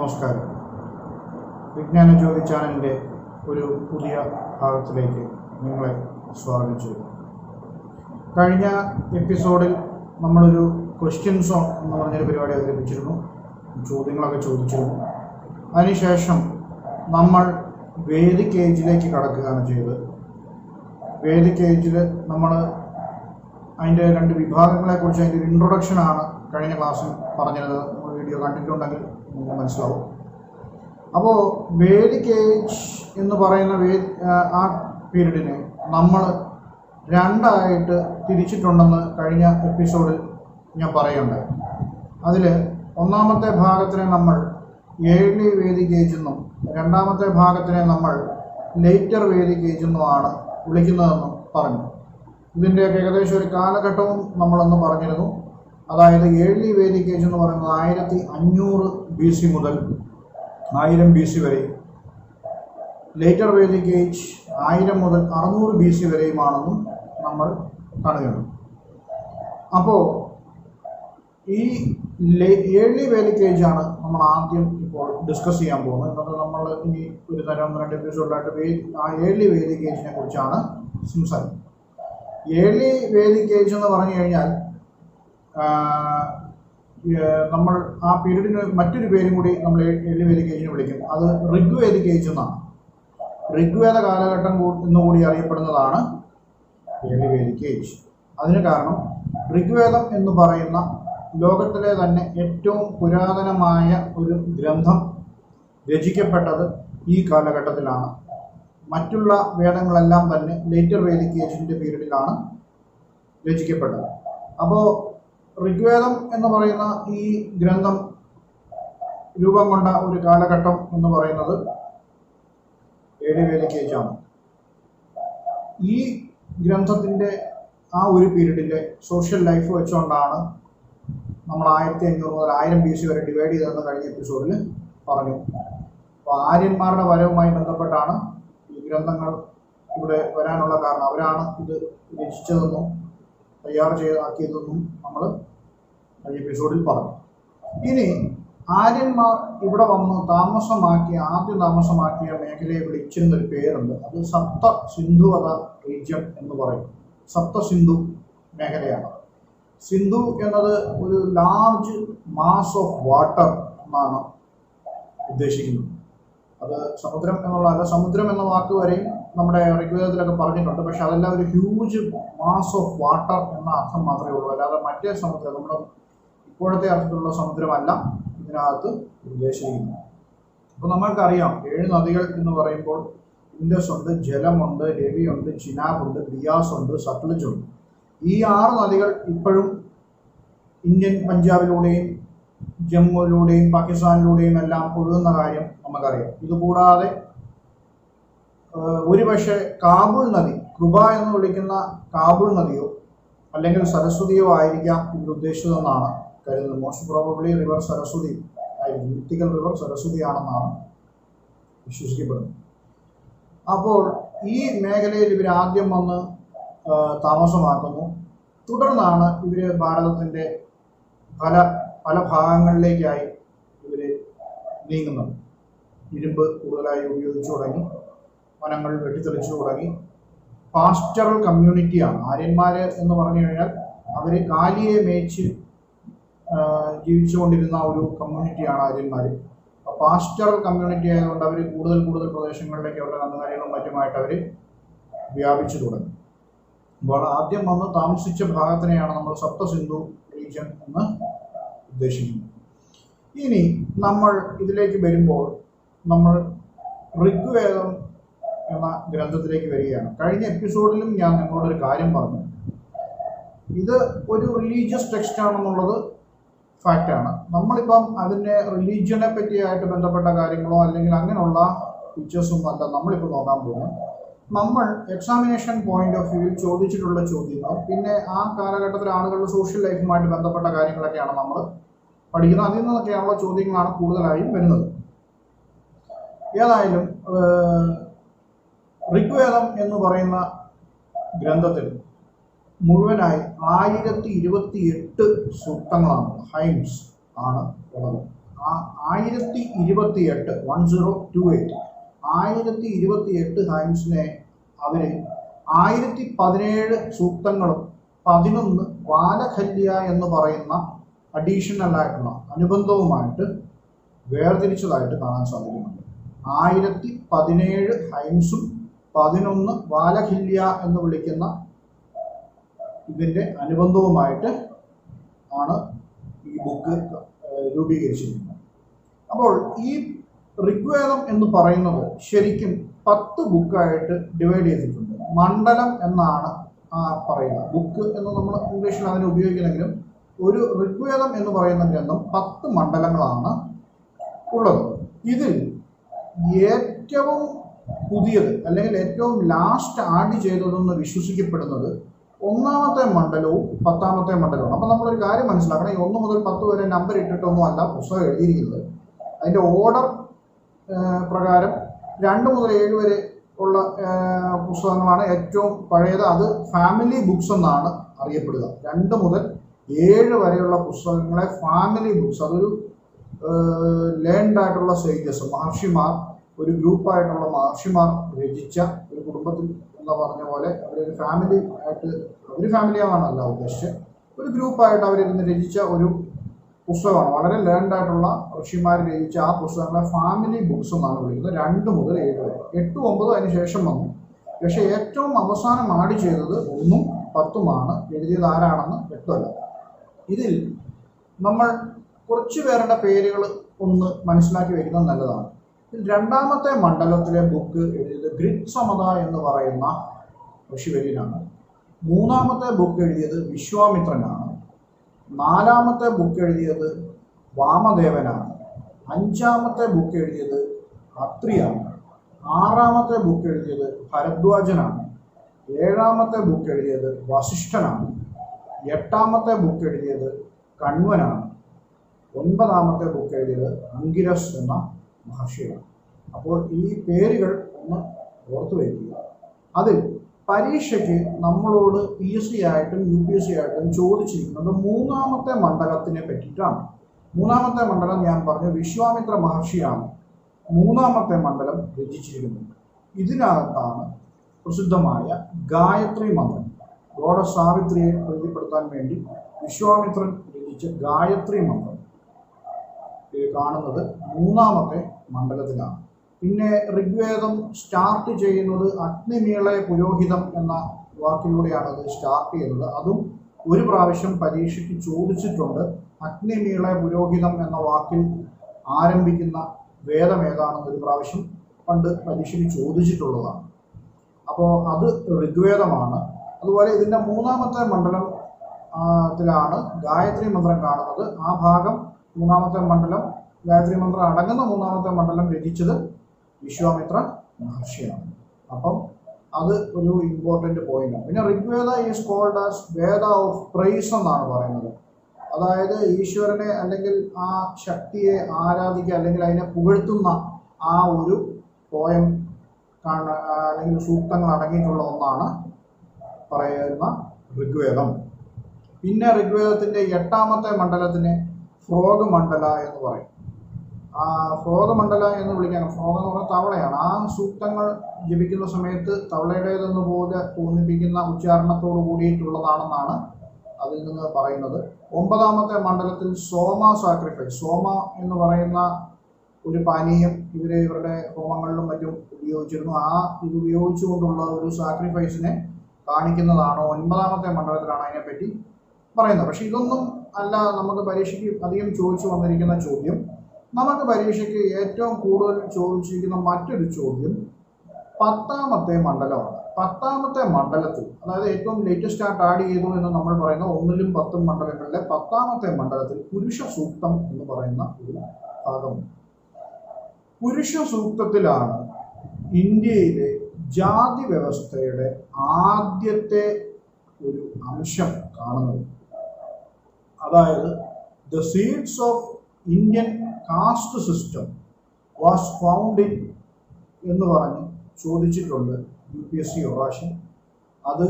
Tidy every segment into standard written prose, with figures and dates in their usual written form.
നമസ്കാരം. വിജ്ഞാന ജ്യോതി ചാനലിൻ്റെ ഒരു പുതിയ ഭാഗത്തിലേക്ക് നിങ്ങളെ സ്വാഗതം ചെയ്യുന്നു. കഴിഞ്ഞ എപ്പിസോഡിൽ നമ്മളൊരു ക്വസ്റ്റ്യൻസ് എന്ന് പറഞ്ഞൊരു പരിപാടി അവതരിപ്പിച്ചിരുന്നു. ചോദ്യങ്ങളൊക്കെ ചോദിച്ചിരുന്നു. അതിനുശേഷം നമ്മൾ വേദിക് ഏജിലേക്ക് കടക്കുകയാണ് ചെയ്തത്. വേദിക് ഏജിൽ നമ്മൾ അതിൻ്റെ രണ്ട് വിഭാഗങ്ങളെക്കുറിച്ച് അതിൻ്റെ ഒരു ഇൻട്രൊഡക്ഷനാണ് കഴിഞ്ഞ ക്ലാസ്സിൽ പറഞ്ഞത്. വീഡിയോ കണ്ടിട്ടുണ്ടെങ്കിൽ നിങ്ങൾക്ക് മനസ്സിലാവും. അപ്പോൾ വേദിക് ഏജ് എന്ന് പറയുന്ന ആ പീരീഡിനെ നമ്മൾ രണ്ടായിട്ട് തിരിച്ചിട്ടുണ്ടെന്ന് കഴിഞ്ഞ എപ്പിസോഡിൽ ഞാൻ പറയുന്നുണ്ടായി. അതിൽ ഒന്നാമത്തെ ഭാഗത്തിനെ നമ്മൾ ഏർലി വേദിക് ഏജ് എന്നും രണ്ടാമത്തെ ഭാഗത്തിനെ നമ്മൾ ലേറ്റർ വേദിക് ഏജ് എന്നുമാണ് വിളിക്കുന്നതെന്നും പറഞ്ഞു. ഇതിൻ്റെയൊക്കെ ഏകദേശം ഒരു കാലഘട്ടവും നമ്മളൊന്ന് പറഞ്ഞിരുന്നു. അതായത് ഏർലി വേദിക് ഏജ് എന്ന് പറയുന്നത് 1500 BC മുതൽ 1000 BC വരെയും, ലേറ്റർ വേദിക് ഏജ് 1000 മുതൽ 600 BC വരെയുമാണെന്നും നമ്മൾ കാണുകയാണ്. അപ്പോൾ ഈ ഏർലി വേദിക് ഏജ് ആണ് നമ്മൾ ആദ്യം ഇപ്പോൾ ഡിസ്കസ് ചെയ്യാൻ പോകുന്നത്. എന്നത് നമ്മൾ ഇനി ഒരു തരം 2 എപ്പിസോഡിലായിട്ട് ആ ഏർലി വേദിക് ഏജിനെ കുറിച്ചാണ് സംസാരിക്കുന്നത്. ഏർലി വേദിക് ഏജ് എന്ന് പറഞ്ഞു കഴിഞ്ഞാൽ നമ്മൾ ആ പീരീഡിന് മറ്റൊരു പേരും കൂടി നമ്മൾ ഏർലി വേദിക് ഏജിനെ വിളിക്കും. അത് ഋഗ്വേദിക് ഏജ് എന്നാണ്. ഋഗ്വേദ കാലഘട്ടം എന്നുകൂടി അറിയപ്പെടുന്നതാണ് ഏർലി വേദിക് ഏജ്. അതിന് കാരണം ഋഗ്വേദം എന്ന് പറയുന്ന ലോകത്തിലെ തന്നെ ഏറ്റവും പുരാതനമായ ഒരു ഗ്രന്ഥം രചിക്കപ്പെട്ടത് ഈ കാലഘട്ടത്തിലാണ്. മറ്റുള്ള വേദങ്ങളെല്ലാം തന്നെ ലേറ്റർ വേദിക് ഏജിൻ്റെ പീരീഡിലാണ് രചിക്കപ്പെട്ടത്. അപ്പോൾ ഋഗ്വേദം എന്ന് പറയുന്ന ഈ ഗ്രന്ഥം രൂപം കൊണ്ട ഒരു കാലഘട്ടം എന്ന് പറയുന്നത് ഏർലി വേദിക് ഏജ് ആണ്. ഈ ഗ്രന്ഥത്തിൻ്റെ ആ ഒരു പീരീഡിലെ സോഷ്യൽ ലൈഫ് വെച്ചുകൊണ്ടാണ് നമ്മൾ 1500 മുതൽ 1000 BC വരെ ഡിവൈഡ് ചെയ്തതെന്ന് കഴിഞ്ഞ എപ്പിസോഡിൽ പറഞ്ഞു. അപ്പോൾ ആര്യന്മാരുടെ വരവുമായി ബന്ധപ്പെട്ടാണ് ഈ ഗ്രന്ഥങ്ങൾ ഇവിടെ വരാനുള്ള കാരണം. അവരാണ് ഇത് രചിച്ചതെന്നും ആക്കിയതെന്നും നമ്മൾ കഴിഞ്ഞ എപ്പിസോഡിൽ പറഞ്ഞു. ഇനി ആര്യന്മാർ ഇവിടെ വന്ന് ആദ്യം താമസമാക്കിയ മേഖലയെ വിളിച്ചിരുന്നൊരു പേരുണ്ട്. അത് സപ്ത സിന്ധുവത റീജ്യം എന്ന് പറയും. സപ്ത സിന്ധു മേഖലയാണ്. സിന്ധു എന്നത് ഒരു ലാർജ് മാസ് ഓഫ് വാട്ടർ എന്നാണ് ഉദ്ദേശിക്കുന്നത്. അത് സമുദ്രം എന്നുള്ളതല്ല. സമുദ്രം എന്ന വാക്ക് വരെയും നമ്മുടെ ഋഗ്വേദത്തിലൊക്കെ പറഞ്ഞിട്ടുണ്ട്. പക്ഷെ അതെല്ലാം ഒരു ഹ്യൂജ് മാസ് ഓഫ് വാട്ടർ എന്ന അർത്ഥം മാത്രമേ ഉള്ളൂ. അല്ലാതെ മറ്റേ സമുദ്രം, നമ്മുടെ ഇപ്പോഴത്തെ അർത്ഥത്തിലുള്ള സമുദ്രമല്ല ഇതിനകത്ത് ഉദ്ദേശിക്കുന്നത്. അപ്പോൾ നമ്മൾക്കറിയാം 7 നദികൾ എന്ന് പറയുമ്പോൾ ഇൻഡസ് ഉണ്ട്, ജലമുണ്ട്, രവിയുണ്ട്, ചിനാബുണ്ട്, ബിയാസ് ഉണ്ട്, സത്ലജ് ഉണ്ട്. ഈ 6 നദികൾ ഇപ്പോഴും ഇന്ത്യൻ പഞ്ചാബിലൂടെയും ജമ്മുവിലൂടെയും പാകിസ്ഥാനിലൂടെയും എല്ലാം ഒഴുകുന്ന കാര്യം നമുക്കറിയാം. ഇതുകൂടാതെ ഒരുപക്ഷെ കാബൂൾ നദി, കൃപ എന്ന് വിളിക്കുന്ന കാബൂൾ നദിയോ അല്ലെങ്കിൽ സരസ്വതിയോ ആയിരിക്കാം ഇതിൽ ഉദ്ദേശിച്ചതെന്നാണ് കരുതുന്നത്. മോസ്റ്റ് പ്രോബബ്ലി റിവർ സരസ്വതി ആയിരിക്കും. മിത്തിക്കൽ റിവർ സരസ്വതി ആണെന്നാണ് വിശ്വസിക്കപ്പെടുന്നത്. അപ്പോൾ ഈ മേഖലയിൽ ഇവർ ആദ്യം വന്ന് താമസമാക്കുന്നു. തുടർന്നാണ് ഇവർ ഭാരതത്തിൻ്റെ പല ഭാഗങ്ങളിലേക്കായി ഇവർ നീങ്ങുന്നത്. ഇരുമ്പ് കൂടുതലായി ഉപയോഗിച്ചു തുടങ്ങി, വനങ്ങൾ വെട്ടിത്തെളിച്ചു തുടങ്ങി. പാസ്റ്ററൽ കമ്മ്യൂണിറ്റിയാണ് ആര്യന്മാർ എന്ന് പറഞ്ഞു കഴിഞ്ഞാൽ. അവർ കാലിയെ മേയിച്ച് ജീവിച്ചുകൊണ്ടിരുന്ന ഒരു കമ്മ്യൂണിറ്റിയാണ് ആര്യന്മാർ. പാസ്റ്ററൽ കമ്മ്യൂണിറ്റി ആയതുകൊണ്ട് അവർ കൂടുതൽ പ്രദേശങ്ങളിലേക്ക് അവരുടെ കന്നുകാലികളും മറ്റുമായിട്ട് അവർ വ്യാപിച്ചു തുടങ്ങി. അപ്പോൾ ആദ്യം വന്ന് താമസിച്ച ഭാഗത്തിനെയാണ് നമ്മൾ സപ്ത സിന്ധു റീജിയൻ എന്ന് ഉദ്ദേശിക്കുന്നത്. ഇനി നമ്മൾ ഇതിലേക്ക് വരുമ്പോൾ നമ്മൾ ഋഗ്വേദം എന്ന ഗ്രന്ഥത്തിലേക്ക് വരികയാണ്. കഴിഞ്ഞ എപ്പിസോഡിലും ഞാൻ നിങ്ങളോടൊരു കാര്യം പറഞ്ഞു. ഇത് ഒരു റിലീജിയസ് ടെക്സ്റ്റ് ആണെന്നുള്ളത് ഫാക്റ്റാണ്. നമ്മളിപ്പം അതിൻ്റെ റിലീജിയനെ പറ്റിയായിട്ട് ബന്ധപ്പെട്ട കാര്യങ്ങളോ അല്ലെങ്കിൽ അങ്ങനെയുള്ള ഫീച്ചേഴ്സൊന്നും അല്ല നമ്മളിപ്പോൾ നോക്കാൻ പോകുന്നത്. നമ്മൾ എക്സാമിനേഷൻ പോയിന്റ് ഓഫ് വ്യൂവിൽ ചോദിച്ചിട്ടുള്ള ചോദ്യങ്ങൾ, പിന്നെ ആ കാലഘട്ടത്തിലെ ആളുകളുടെ സോഷ്യൽ ലൈഫുമായിട്ട് ബന്ധപ്പെട്ട കാര്യങ്ങളൊക്കെയാണ് നമ്മൾ പഠിക്കുന്നത്. അതിൽ നിന്നൊക്കെയുള്ള ചോദ്യങ്ങളാണ് കൂടുതലായും വരുന്നത്. ഏതായാലും ഋഗ്വേദം എന്ന് പറയുന്ന ഗ്രന്ഥത്തിൽ മുഴുവനായി 1028 സൂക്തങ്ങളാണ്, ഹൈംസ് ആണ് ഉള്ളത്. 1028 1028 ഹൈംസിനെ അവർ 1017 സൂക്തങ്ങളും 11 വാലഖല്യ എന്ന് പറയുന്ന അഡീഷണൽ ആയിട്ടുള്ള അനുബന്ധവുമായിട്ട് വേർതിരിച്ചതായിട്ട് കാണാൻ സാധിക്കുന്നുണ്ട്. 1017 ഹൈംസും 11 വാലഖല്യ എന്ന് വിളിക്കുന്ന ഇതിൻ്റെ അനുബന്ധവുമായിട്ട് ആണ് ഈ ബുക്ക് രൂപീകരിച്ചിരിക്കുന്നത്. അപ്പോൾ ഈ ഋഗ്വേദം എന്ന് പറയുന്നത് ശരിക്കും 10 ബുക്കായിട്ട് ഡിവൈഡ് ചെയ്തിട്ടുണ്ട്. മണ്ഡലം എന്നാണ് പറയുക. ബുക്ക് എന്ന് നമ്മൾ ഇംഗ്ലീഷിൽ അതിനെ ഉപയോഗിക്കുന്നെങ്കിലും ഒരു ഋഗ്വേദം എന്ന് പറയുന്ന ഗ്രന്ഥം 10 മണ്ഡലങ്ങളാണ് ഉള്ളത്. ഇതിൽ ഏറ്റവും പുതിയത് അല്ലെങ്കിൽ ഏറ്റവും ലാസ്റ്റ് ആഡ് ചെയ്തതെന്ന് വിശ്വസിക്കപ്പെടുന്നത് 1ാമത്തെ മണ്ഡലവും 10ാമത്തെ മണ്ഡലവും. അപ്പോൾ നമ്മളൊരു കാര്യം മനസ്സിലാക്കണം, ഈ 1 മുതൽ 10 വരെ നമ്പർ ഇട്ടിട്ടൊന്നും അല്ല പുസ്തകം എഴുതിയിരിക്കുന്നത്. അതിൻ്റെ ഓർഡർ പ്രകാരം 2 മുതൽ 7 വരെ ഉള്ള പുസ്തകങ്ങളാണ് ഏറ്റവും പഴയത്. അത് ഫാമിലി ബുക്സ് എന്നാണ് അറിയപ്പെടുക. 2 മുതൽ 7 വരെയുള്ള പുസ്തകങ്ങളെ ഫാമിലി ബുക്സ്, അതൊരു ലേൺഡ് ആയിട്ടുള്ള സേജസ്, മഹർഷിമാർ, ഒരു ഗ്രൂപ്പായിട്ടുള്ള മഹർഷിമാർ രചിച്ച, ഒരു കുടുംബത്തിൽ എന്ന് പറഞ്ഞ പോലെ അവരൊരു ഫാമിലി ആയിട്ട്, ഒരു ഫാമിലിയാവാണല്ല ഉദ്ദേശിച്ചത്, ഒരു ഗ്രൂപ്പായിട്ട് അവരിരുന്ന് രചിച്ച ഒരു പുസ്തകമാണ്. വളരെ ലേൺഡ് ആയിട്ടുള്ള ഋഷിമാർ രചിച്ച ആ പുസ്തകങ്ങളെ ഫാമിലി ബുക്സ് എന്നാണ് വിളിക്കുന്നത്. 2 മുതൽ 7 വരെ. 8, 9 അതിന് ശേഷം വന്നു. പക്ഷേ ഏറ്റവും അവസാനം ആഡ് ചെയ്തത് 1ഉം 10ഉമാണ്. എഴുതിയത് ആരാണെന്ന് വ്യക്തമല്ല. ഇതിൽ നമ്മൾ കുറച്ച് പേരുടെ പേരുകൾ ഒന്ന് മനസ്സിലാക്കി വയ്ക്കുന്നത് നല്ലതാണ്. ഇതിൽ 2ാമത്തെ മണ്ഡലത്തിലെ ബുക്ക് എഴുതിയത് ഗ്രിത്സമത എന്ന് പറയുന്ന ഋഷിവര്യനാണ്. 3ാമത്തെ ബുക്ക് എഴുതിയത് വിശ്വാമിത്രനാണ്. 4ാമത്തെ ബുക്ക് എഴുതിയത് വാമദേവനാണ്. 5ാമത്തെ ബുക്ക് എഴുതിയത് അത്രിയാണ്. 6ാമത്തെ ബുക്ക് എഴുതിയത് ഭരദ്വാജനാണ്. 7ാമത്തെ ബുക്ക് എഴുതിയത് വസിഷ്ഠനാണ്. 8ാമത്തെ ബുക്ക് എഴുതിയത് കണ്വനാണ്. 9ാമത്തെ ബുക്ക് എഴുതിയത് അങ്കിരസ് എന്ന മഹർഷിയാണ്. അപ്പോൾ ഈ പേരുകൾ ഒന്ന് ഓർത്തു വയ്ക്കുക. അതിൽ പരീക്ഷയ്ക്ക് നമ്മളോട് PSC ആയിട്ടും UPSC ആയിട്ടും ചോദിച്ചിരിക്കുന്നത് 3ാമത്തെ മണ്ഡലത്തിനെ പറ്റിയിട്ടാണ്. 3ാമത്തെ മണ്ഡലം ഞാൻ പറഞ്ഞു വിശ്വാമിത്ര മഹർഷിയാണ് 3ാമത്തെ മണ്ഡലം രചിച്ചിരിക്കുന്നത്. ഇതിനകത്താണ് പ്രസിദ്ധമായ ഗായത്രി മന്ത്രം, ഗോഡസ് സാവിത്രിയെ പ്രീതിപ്പെടുത്താൻ വേണ്ടി വിശ്വാമിത്രൻ രചിച്ച ഗായത്രി മന്ത്രം കാണുന്നത് 3ാമത്തെ മണ്ഡലത്തിലാണ്. പിന്നെ ഋഗ്വേദം സ്റ്റാർട്ട് ചെയ്യുന്നത് അഗ്നിമീളെ പുരോഹിതം എന്ന വാക്കിലൂടെയാണ് അത് സ്റ്റാർട്ട് ചെയ്യുന്നത്. അതും ഒരു പ്രാവശ്യം പരീക്ഷയ്ക്ക് ചോദിച്ചിട്ടുണ്ട്. അഗ്നിമീളെ പുരോഹിതം എന്ന വാക്കിൽ ആരംഭിക്കുന്ന വേദം ഏതാണെന്ന് ഒരു പ്രാവശ്യം പണ്ട് പരീക്ഷയ്ക്ക് ചോദിച്ചിട്ടുള്ളതാണ്. അപ്പോൾ അത് ഋഗ്വേദമാണ്. അതുപോലെ ഇതിൻ്റെ 3ാമത്തെ മണ്ഡലത്തിലാണ് ഗായത്രി മന്ത്രം കാണുന്നത്. ആ ഭാഗം 3ാമത്തെ മണ്ഡലം, ഗായത്രി മന്ത്രം അടങ്ങുന്ന 3ാമത്തെ മണ്ഡലം രചിച്ചത് വിശ്വാമിത്ര മഹർഷിയാണ്. അപ്പം അത് ഒരു ഇമ്പോർട്ടൻ്റ് പോയിന്റാണ്. പിന്നെ Rigveda is called as Veda of praise എന്നാണ് പറയുന്നത്. അതായത് ഈശ്വരനെ അല്ലെങ്കിൽ ആ ശക്തിയെ ആരാധിക്കുക അല്ലെങ്കിൽ അതിനെ പുകഴ്ത്തുന്ന ആ ഒരു പോയം അല്ലെങ്കിൽ സൂക്തങ്ങൾ അടങ്ങിയിട്ടുള്ള ഒന്നാണ് പറയുന്ന ഋഗ്വേദം. പിന്നെ ഋഗ്വേദത്തിൻ്റെ 8ാമത്തെ മണ്ഡലത്തിനെ ഫ്രോഗ് മണ്ഡല എന്ന് പറയും. ഫ്രോഗ് മണ്ഡല എന്ന് വിളിക്കാൻ, ഫ്രോഗ് എന്ന് പറഞ്ഞാൽ തവളയാണ്. ആ സൂക്തങ്ങൾ ജപിക്കുന്ന സമയത്ത് തവളയുടേതെന്ന് പോലെ തോന്നിപ്പിക്കുന്ന ഉച്ചാരണത്തോട് കൂടിയിട്ടുള്ളതാണെന്നാണ് അതിൽ നിന്ന് പറയുന്നത്. 9ാമത്തെ മണ്ഡലത്തിൽ സോമ സാക്രിഫൈസ്, സോമ എന്ന് പറയുന്ന ഒരു പാനീയം ഇവരുടെ ഹോമങ്ങളിലും മറ്റും ഉപയോഗിച്ചിരുന്നു. ഇത് ഉപയോഗിച്ചുകൊണ്ടുള്ള ഒരു സാക്രിഫൈസിനെ കാണിക്കുന്നതാണ് 9ാമത്തെ മണ്ഡലത്തിലാണ് അതിനെപ്പറ്റി പറയുന്നത്. പക്ഷെ ഇതൊന്നും അല്ല നമുക്ക് പരീക്ഷയ്ക്ക് അധികം ചോദിച്ചു വന്നിരിക്കുന്ന ചോദ്യം. നമുക്ക് പരീക്ഷയ്ക്ക് ഏറ്റവും കൂടുതൽ ചോദിച്ചിരിക്കുന്ന മറ്റൊരു ചോദ്യം 10ാമത്തെ മണ്ഡലമാണ്. 10ാമത്തെ മണ്ഡലത്തിൽ, അതായത് ഏറ്റവും ലേറ്റസ്റ്റ് ആയിട്ട് ആഡ് ചെയ്തു എന്ന് നമ്മൾ പറയുന്ന 1ലും 10ഉം മണ്ഡലങ്ങളിലെ 10ാമത്തെ മണ്ഡലത്തിൽ പുരുഷ സൂക്തം എന്ന് പറയുന്ന ഒരു ഭാഗമുണ്ട്. പുരുഷ സൂക്തത്തിലാണ് ഇന്ത്യയിലെ ജാതി വ്യവസ്ഥയുടെ ആദ്യത്തെ ഒരു അംശം കാണുന്നത്. അതായത് the seeds of Indian caste system was found in എന്ന് പറഞ്ഞ് ചോദിച്ചിട്ടുണ്ട് UPSC ഒരു പ്രാവശ്യം. അത്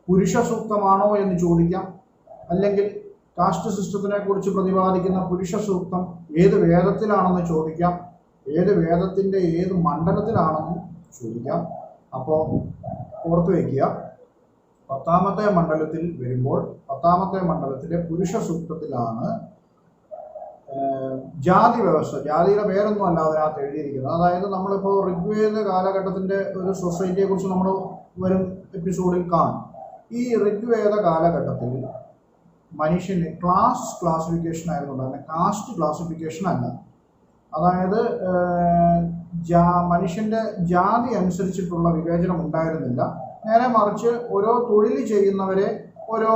പുരുഷ സൂക്തമാണോ എന്ന് ചോദിക്കാം, അല്ലെങ്കിൽ കാസ്റ്റ് സിസ്റ്റത്തിനെ കുറിച്ച് പ്രതിപാദിക്കുന്ന പുരുഷ സൂക്തം ഏത് വേദത്തിലാണെന്ന് ചോദിക്കാം, ഏത് വേദത്തിൻ്റെ ഏത് മണ്ഡലത്തിലാണെന്ന് ചോദിക്കാം. അപ്പോൾ ഓർത്തു വയ്ക്കുക, 10ാമത്തെ മണ്ഡലത്തിൽ വരുമ്പോൾ 10ാമത്തെ മണ്ഡലത്തിലെ പുരുഷ സൂക്തത്തിലാണ് ജാതി വ്യവസ്ഥ, ജാതിയുടെ പേരൊന്നും അല്ല അതിനകത്ത് എഴുതിയിരിക്കുന്നത്. അതായത് നമ്മളിപ്പോൾ ഋഗ്വേദ കാലഘട്ടത്തിൻ്റെ ഒരു സൊസൈറ്റിയെ കുറിച്ച് നമ്മൾ വരും എപ്പിസോഡിൽ കാണും. ഈ ഋഗ്വേദ കാലഘട്ടത്തിൽ മനുഷ്യന് ക്ലാസിഫിക്കേഷൻ ആയിരുന്നു ഉണ്ടായിരുന്നത്, കാസ്റ്റ് ക്ലാസിഫിക്കേഷൻ അല്ല. അതായത് മനുഷ്യൻ്റെ ജാതി അനുസരിച്ചിട്ടുള്ള വിവേചനം ഉണ്ടായിരുന്നില്ല. നേരെ മറിച്ച് ഓരോ തൊഴിൽ ചെയ്യുന്നവരെ ഓരോ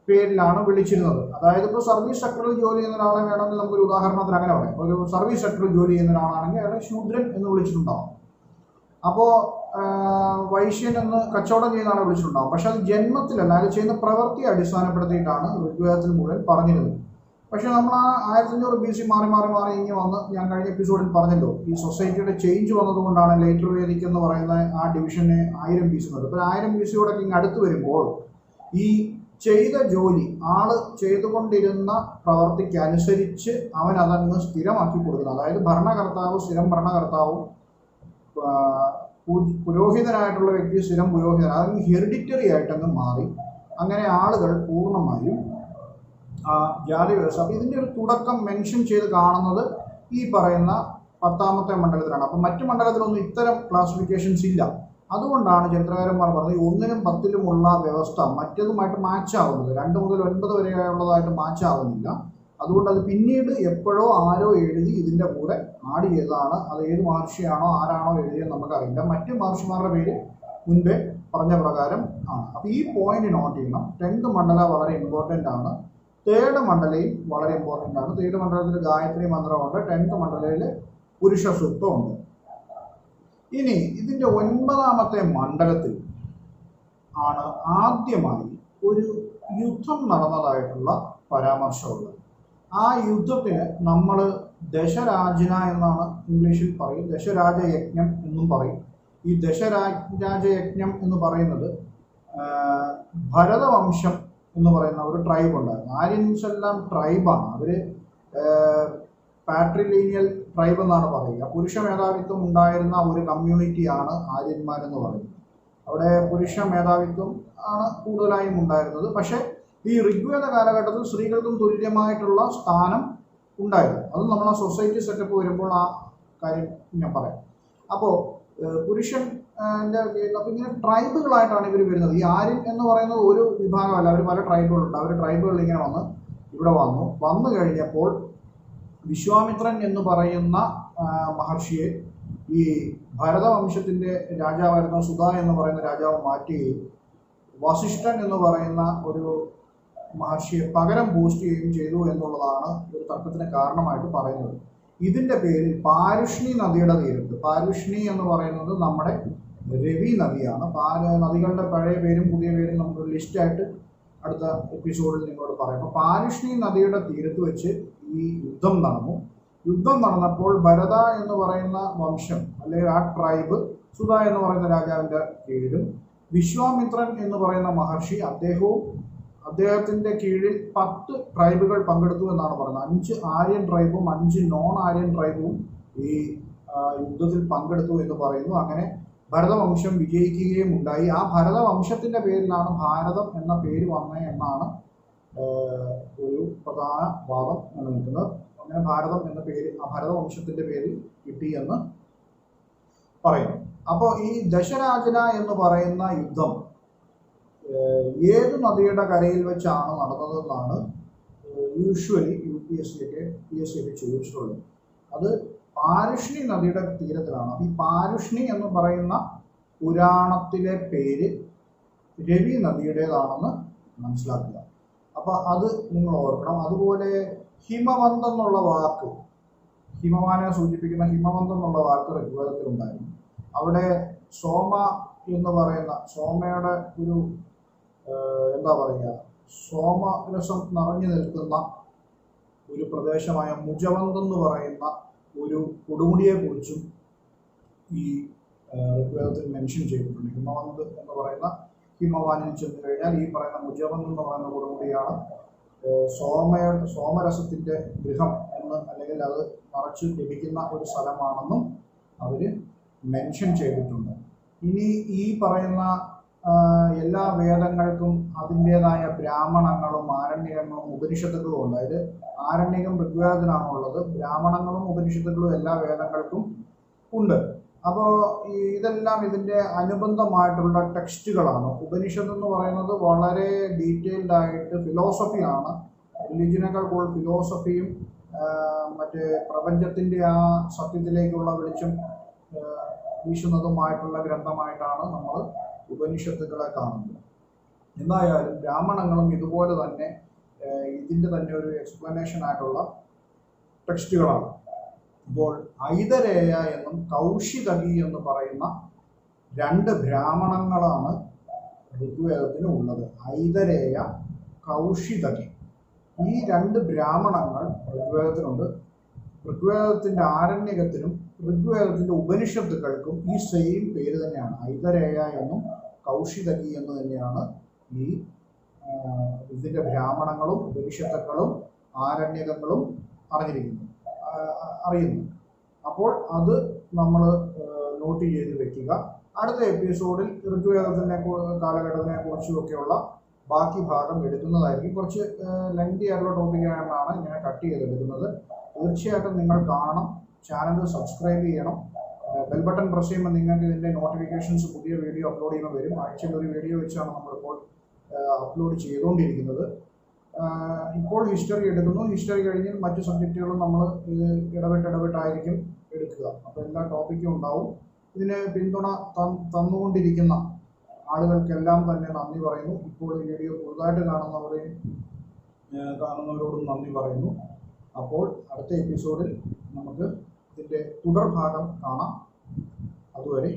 പേരിലാണ് വിളിച്ചിരുന്നത്. അതായത് ഇപ്പോൾ സർവീസ് സെക്ടറിൽ ജോലി ചെയ്യുന്ന ഒരാളെ വേണമെങ്കിൽ നമുക്കൊരു ഉദാഹരണത്തിന് അങ്ങനെ പറയാം. ഒരു സർവീസ് സെക്ടറിൽ ജോലി ചെയ്യുന്ന ഒരാളാണെങ്കിൽ അയാളെ ശൂദ്രൻ എന്ന് വിളിച്ചിട്ടുണ്ടാവും. അപ്പോൾ വൈശ്യൻ എന്ന് കച്ചവടം ചെയ്യുന്ന ആളെ വിളിച്ചിട്ടുണ്ടാവും. പക്ഷെ അത് ജന്മത്തിലല്ല, അത് ചെയ്യുന്ന പ്രവൃത്തിയെ അടിസ്ഥാനപ്പെടുത്തിയിട്ടാണ് ഋഗ്വേദത്തിൽ മുഴുവൻ പറഞ്ഞിരുന്നത്. പക്ഷെ നമ്മൾ ആ 1500 BC മാറി ഇങ്ങനെ വന്ന്, ഞാൻ കഴിഞ്ഞ എപ്പിസോഡിൽ പറഞ്ഞല്ലോ, ഈ സൊസൈറ്റിയുടെ ചേഞ്ച് വന്നതുകൊണ്ടാണ് ലേറ്റർ വേദിക് എന്ന് പറയുന്ന ആ ഡിവിഷനെ 1000 BC എന്നത്. അപ്പോൾ 1000 BC ഇങ്ങ് അടുത്ത് വരുമ്പോൾ ഈ ചെയ്ത ജോലി ആള് ചെയ്തുകൊണ്ടിരുന്ന പ്രവർത്തിക്ക് അനുസരിച്ച് അവൻ അതങ്ങ് സ്ഥിരമാക്കി കൊടുക്കുന്നത്. അതായത് ഭരണകർത്താവ് സ്ഥിരം ഭരണകർത്താവും പുരോഹിതനായിട്ടുള്ള വ്യക്തി സ്ഥിരം പുരോഹിതൻ, അതങ്ങ് ഹെറിഡിറ്ററി ആയിട്ടങ്ങ് മാറി. അങ്ങനെ ആളുകൾ പൂർണ്ണമായും ജാതി വ്യവസ്ഥ. അപ്പോൾ ഇതിൻ്റെ ഒരു തുടക്കം മെൻഷൻ ചെയ്ത് കാണുന്നത് ഈ പറയുന്ന 10ാമത്തെ മണ്ഡലത്തിലാണ്. അപ്പം മറ്റു മണ്ഡലത്തിലൊന്നും ഇത്തരം ക്ലാസിഫിക്കേഷൻസ് ഇല്ല. അതുകൊണ്ടാണ് ചരിത്രകാരന്മാർ പറഞ്ഞത് 1നും 10ലുമുള്ള വ്യവസ്ഥ മറ്റതുമായിട്ട് മാച്ച് ആവുന്നത് 2 മുതൽ 9 വരെയുള്ളതായിട്ട് മാച്ച് ആവുന്നില്ല. അതുകൊണ്ട് അത് പിന്നീട് എപ്പോഴോ ആരോ എഴുതി ഇതിൻ്റെ കൂടെ ആഡ് ചെയ്തതാണ്. അത് ഏത് മഹർഷിയാണോ ആരാണോ എഴുതിയെന്ന് നമുക്കറിയില്ല. മറ്റ് മഹർഷിമാരുടെ പേര് മുൻപേ പറഞ്ഞ പ്രകാരം ആണ്. അപ്പോൾ ഈ പോയിന്റ് നോട്ട് ചെയ്യണം. 10th മണ്ഡല വളരെ ഇമ്പോർട്ടൻ്റ് ആണ്. 3rd മണ്ഡലയും വളരെ ഇമ്പോർട്ടൻ്റ് ആണ്. 3rd മണ്ഡലത്തിൽ ഗായത്രി മന്ത്രമുണ്ട്, 10th മണ്ഡലയിൽ പുരുഷ സൂക്തമുണ്ട്. ഇനി ഇതിൻ്റെ 9ാമത്തെ മണ്ഡലത്തിൽ ആണ് ആദ്യമായി ഒരു യുദ്ധം നടന്നതായിട്ടുള്ള പരാമർശമുള്ളത്. ആ യുദ്ധത്തിന് നമ്മൾ ദശരാജന എന്നാണ് ഇംഗ്ലീഷിൽ പറയും, ദശരാജയജ്ഞം എന്നും പറയും. ഈ ദശരാജയജ്ഞം എന്ന് പറയുന്നത് ഭരതവംശം എന്ന് പറയുന്ന ഒരു ട്രൈബ് ഉണ്ടായിരുന്നു. ആര്യൻസ് എല്ലാം ട്രൈബാണ്. അവർ പാട്രിലീനിയൽ ട്രൈബ് എന്നാണ് പറയുക. പുരുഷ മേധാവിത്വം ഉണ്ടായിരുന്ന ഒരു കമ്മ്യൂണിറ്റിയാണ് ആര്യന്മാരെന്ന് പറയുന്നത്. അവിടെ പുരുഷ മേധാവിത്വം ആണ് കൂടുതലായും ഉണ്ടായിരുന്നത്. പക്ഷേ ഈ ഋഗ്വേദ കാലഘട്ടത്തിൽ സ്ത്രീകൾക്കും തുല്യമായിട്ടുള്ള സ്ഥാനം ഉണ്ടായിരുന്നു. അത് നമ്മൾ ആ സൊസൈറ്റി സെറ്റപ്പ് വരുമ്പോൾ ആ കാര്യം ഞാൻ പറയാം. അപ്പോൾ പുരുഷൻ അപ്പോൾ ഇങ്ങനെ ട്രൈബുകളായിട്ടാണ് ഇവർ വരുന്നത്. ഈ ആര്യൻ എന്ന് പറയുന്നത് ഒരു വിഭാഗമല്ല, അവർ പല ട്രൈബുകളുണ്ട്. അവർ ട്രൈബുകളിൽ ഇങ്ങനെ ഇവിടെ വന്നു കഴിഞ്ഞപ്പോൾ വിശ്വാമിത്രൻ എന്ന് പറയുന്ന മഹർഷിയെ ഈ ഭരതവംശത്തിൻ്റെ രാജാവായിരുന്ന സുധ എന്ന് പറയുന്ന രാജാവ് മാറ്റുകയും വസിഷ്ഠൻ എന്ന് പറയുന്ന ഒരു മഹർഷിയെ പകരം പോസ്റ്റ് ചെയ്യുകയും ചെയ്തു എന്നുള്ളതാണ് ഒരു തർക്കത്തിന് കാരണമായിട്ട് പറയുന്നത്. ഇതിൻ്റെ പേരിൽ പാരുഷ്ണി നദിയുടെ തീരത്ത്, പാരുഷ്ണി എന്ന് പറയുന്നത് നമ്മുടെ രവി നദിയാണ്. നദികളുടെ പഴയ പേരും പുതിയ പേരും നമുക്ക് ലിസ്റ്റായിട്ട് അടുത്ത എപ്പിസോഡിൽ നിങ്ങളോട് പറയാം. അപ്പോൾ പാരുഷ്ണി നദിയുടെ തീരത്ത് വെച്ച് ഈ യുദ്ധം നടന്നു. യുദ്ധം നടന്നപ്പോൾ ഭരത എന്ന് പറയുന്ന വംശം അല്ലെങ്കിൽ ആ ട്രൈബ് സുധ എന്ന് പറയുന്ന രാജാവിൻ്റെ കീഴിലും വിശ്വാമിത്രൻ എന്ന് പറയുന്ന മഹർഷി അദ്ദേഹത്തിൻ്റെ കീഴിൽ 10 ട്രൈബുകൾ പങ്കെടുത്തു എന്നാണ് പറയുന്നത്. 5 ആര്യൻ ട്രൈബും 5 നോൺ ആര്യൻ ട്രൈബും ഈ യുദ്ധത്തിൽ പങ്കെടുത്തു എന്ന് പറയുന്നു. അങ്ങനെ ഭരതവംശം വിജയിക്കുകയും ഉണ്ടായി. ആ ഭരതവംശത്തിൻ്റെ പേരിലാണ് ഭാരതം എന്ന പേര് വന്നത് എന്നാണ് ഒരു പ്രധാന വാദം നിലനിൽക്കുന്നത്. അങ്ങനെ ഭാരതം എന്ന പേര് ആ ഭരതവംശത്തിൻ്റെ പേരിൽ കിട്ടിയെന്ന് പറയുന്നു. അപ്പോൾ ഈ ദശരാജന എന്ന് പറയുന്ന യുദ്ധം ഏത് നദിയുടെ കരയിൽ വെച്ചാണ് നടന്നതെന്നാണ് യൂഷ്വലി UPSC ഒക്കെ ചോദിച്ചിട്ടുള്ളത്. അത് പാരുഷ്ണി നദിയുടെ തീരത്തിലാണ്. ഈ പാരുഷ്ണി എന്ന് പറയുന്ന പുരാണത്തിലെ പേര് രവി നദിയുടേതാണെന്ന് മനസ്സിലാക്കുക. അപ്പോൾ അത് നിങ്ങൾ ഓർക്കണം. അതുപോലെ ഹിമവന്തം എന്നുള്ള വാക്ക്, ഹിമവാനെ സൂചിപ്പിക്കുന്ന ഹിമവന്തം എന്നുള്ള വാക്ക് ഋഗ്വേദത്തിലുണ്ടായിരുന്നു. അവിടെ സോമ എന്ന് പറയുന്ന സോമയുടെ ഒരു എന്താ പറയുക, സോമരസം നിറഞ്ഞു നിൽക്കുന്ന ഒരു പ്രദേശമായ മുജവന്തം എന്ന് പറയുന്ന ഒരു കൊടുമുടിയെക്കുറിച്ചും ഈ ഋഗ്വേദത്തിൽ മെൻഷൻ ചെയ്തിട്ടുണ്ട്. ഹിമവന്ത് എന്ന് പറയുന്ന ഹിമവാനിൽ ചെന്ന് കഴിഞ്ഞാൽ ഈ പറയുന്ന മുജവന്ത് എന്ന് പറയുന്ന കൊടുമുടിയാണ് സോമരസത്തിൻ്റെ ഗൃഹം എന്ന്, അല്ലെങ്കിൽ അത് നിറച്ച് ലഭിക്കുന്ന ഒരു സ്ഥലമാണെന്നും അവർ മെൻഷൻ ചെയ്തിട്ടുണ്ട്. ഇനി ഈ പറയുന്ന എല്ലാ വേദങ്ങൾക്കും അതിൻ്റേതായ ബ്രാഹ്മണങ്ങളും ആരണ്യകങ്ങളും ഉപനിഷത്തുക്കളും ഉണ്ട്. അതായത് ആരണ്യകം ഋഗ്വേദത്തിനാണുള്ളത്, ബ്രാഹ്മണങ്ങളും ഉപനിഷത്തുക്കളും എല്ലാ വേദങ്ങൾക്കും ഉണ്ട്. അപ്പോൾ ഇതെല്ലാം ഇതിൻ്റെ അനുബന്ധമായിട്ടുള്ള ടെക്സ്റ്റുകളാണ്. ഉപനിഷത്ത് എന്ന് പറയുന്നത് വളരെ ഡീറ്റെയിൽഡ് ആയിട്ട് ഫിലോസഫിയാണ്. റിലിജിയനേക്കാൾ കൂടുതൽ ഫിലോസഫിയും മറ്റേ പ്രപഞ്ചത്തിൻ്റെ ആ സത്യത്തിലേക്കുള്ള വെളിച്ചം വീശുന്നതുമായിട്ടുള്ള ഗ്രന്ഥമായിട്ടാണ് നമ്മൾ ഉപനിഷത്തുക്കളെ കാണുന്നത്. എന്തായാലും ബ്രാഹ്മണങ്ങളും ഇതുപോലെ തന്നെ ഇതിൻ്റെ തന്നെ ഒരു എക്സ്പ്ലനേഷൻ ആയിട്ടുള്ള ടെക്സ്റ്റുകളാണ്. അപ്പോൾ ഐതരേയ എന്നും കൗശിതകി എന്ന് പറയുന്ന രണ്ട് ബ്രാഹ്മണങ്ങളാണ് ഋഗ്വേദത്തിന് ഉള്ളത്. ഐതരേയ, കൗശിതകി, ഈ രണ്ട് ബ്രാഹ്മണങ്ങൾ ഋഗ്വേദത്തിനുണ്ട്. ഋഗ്വേദത്തിൻ്റെ ആരണ്യകത്തിനും ഋഗ്വേദത്തിൻ്റെ ഉപനിഷത്തുക്കൾക്കും ഈ സെയിം പേര് തന്നെയാണ്. ഐതരേയ എന്നും കൗശിതകി എന്ന് തന്നെയാണ് ഈ ഇതിൻ്റെ ബ്രാഹ്മണങ്ങളും ഉപനിഷത്തുക്കളും ആരണ്യകങ്ങളും അറിയുന്നു. അപ്പോൾ അത് നമ്മൾ നോട്ട് ചെയ്ത് വെക്കുക. അടുത്ത എപ്പിസോഡിൽ ഋഗ്വേദത്തിൻ്റെ കാലഘട്ടത്തിനെ കുറിച്ചുമൊക്കെയുള്ള ബാക്കി ഭാഗം എടുക്കുന്നതായിരിക്കും. കുറച്ച് ലെങ്തി ആയിട്ടുള്ള ടോപ്പിക്കാണെന്നാണ് ഇങ്ങനെ കട്ട് ചെയ്തെടുക്കുന്നത്. തീർച്ചയായിട്ടും നിങ്ങൾ കാണണം, ചാനൽ സബ്സ്ക്രൈബ് ചെയ്യണം, ബെൽ ബട്ടൺ പ്രസ് ചെയ്യുമ്പോൾ നിങ്ങൾക്ക് ഇതിൻ്റെ നോട്ടിഫിക്കേഷൻസ് പുതിയ വീഡിയോ അപ്ലോഡ് ചെയ്യുമ്പോൾ വരും. ആഴ്ചയിൽ ഒരു വീഡിയോ വെച്ചാണ് നമ്മളിപ്പോൾ അപ്ലോഡ് ചെയ്തുകൊണ്ടിരിക്കുന്നത്. ഇപ്പോൾ ഹിസ്റ്ററി എടുക്കുന്നു. ഹിസ്റ്ററി കഴിഞ്ഞ് മറ്റു സബ്ജക്റ്റുകളും നമ്മൾ ഇത് ഇടവിട്ടായിരിക്കും എടുക്കുക. അപ്പോൾ എല്ലാ ടോപ്പിക്കും ഉണ്ടാവും. ഇതിന് പിന്തുണ തന്നുകൊണ്ടിരിക്കുന്ന ആളുകൾക്കെല്ലാം തന്നെ നന്ദി പറയുന്നു. ഇപ്പോൾ ഈ വീഡിയോ പുതുതായിട്ട് കാണുന്നവരോടും നന്ദി പറയുന്നു. അപ്പോൾ അടുത്ത എപ്പിസോഡിൽ നമുക്ക് ഇതിൻ്റെ തുടർഭാഗം കാണാം. അതുവരെ